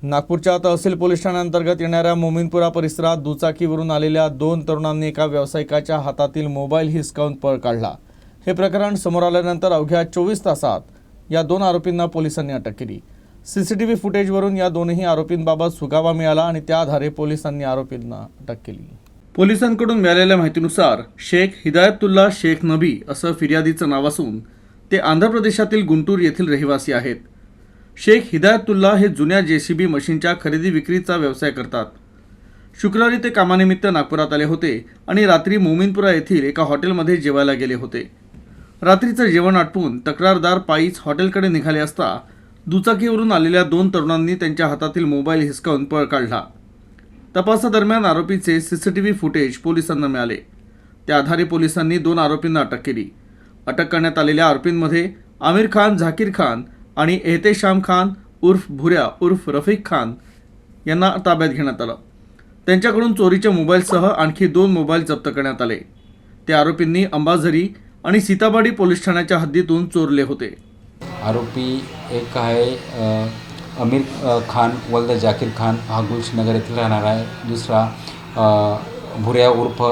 नागपूरच्या तहसील पोलीस ठाण्याअंतर्गत येणाऱ्या मोमीनपुरा परिसरात दुचाकीवरून आलेल्या 2 तरुणांनी एका व्यावसायिकाच्या हातातील मोबाईल हिसकावून पळ काढला। हे प्रकरण समोर आल्यानंतर अवघ्या 24 तासात या 2 आरोपींना पोलिसांनी अटक केली। सीसीटीव्ही फुटेजवरून या दोन्ही आरोपींबाबत सुगावा मिळाला आणि त्या आधारे पोलिसांनी आरोपींना अटक केली। पोलिसांकडून मिळालेल्या माहितीनुसार शेख हिदायतुल्ला शेख नबी असं फिर्यादीचं नाव असून ते आंध्र प्रदेशातील गुंटूर येथील रहिवासी आहेत। शेख हिदायतुल्ला हे जुन्या जेसीबी मशीनच्या खरेदी विक्रीचा व्यवसाय करतात। शुक्रवारी ते कामानिमित्त नागपुरात आले होते आणि रात्री मोमीनपुरा येथील एका हॉटेलमध्ये जेवायला गेले होते। रात्रीचं जेवण आटपून तक्रारदार पायीच हॉटेलकडे निघाले असता दुचाकीवरून आलेल्या 2 तरुणांनी त्यांच्या हातातील मोबाईल हिसकावून पळ काढला। तपासादरम्यान आरोपीचे सीसीटीव्ही फुटेज पोलिसांना मिळाले। त्या आधारे पोलिसांनी 2 आरोपींना अटक केली। अटक करण्यात आलेल्या आरोपींमध्ये आमिर खान, झाकीर खान आणि एहतेशाम खान उर्फ भुऱ्या उर्फ रफीक खान यांना ताब्यात घेण्यात आलं। त्यांच्याकडून चोरीच्या मोबाईलसह आणखी 2 मोबाईल जप्त करण्यात आले। त्या आरोपींनी अंबाझरी आणि सीताबाडी पोलीस ठाण्याच्या हद्दीतून चोरले होते। आरोपी एक आहे आमिर खान वल्द जाकीर खान, हा गुलशनगर येथील राहणार आहे। दुसरा भुऱ्या उर्फ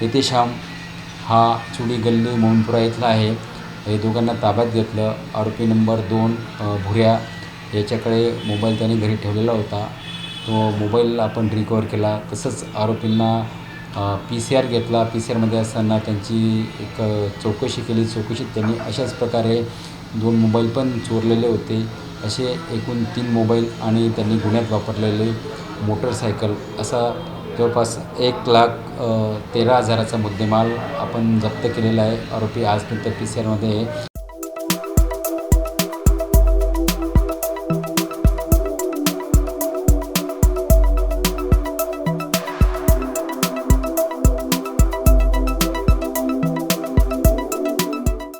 एहतेशाम, हा चुडी गल्ली मोमीनपुरा येथला आहे। हे दोघांना ताब्यात घेतलं। आरोपी नंबर 2 भुऱ्या याच्याकडे मोबाईल त्याने घरी ठेवलेला होता, तो मोबाईल आपण रिकवर केला। तसंच आरोपींना PCR घेतला। PCR असताना त्यांची एक चौकशी केली। चौकशीत त्यांनी अशाच प्रकारे 2 मोबाईल पण चोरलेले होते। असे एकूण 3 मोबाईल आणि त्यांनी गुन्ह्यात वापरलेले मोटरसायकल असा जवळपास 1,13,000चा मुद्देमाल आपण जप्त केलेला आहे। आरोपी आजपर्यंत PCR आहे।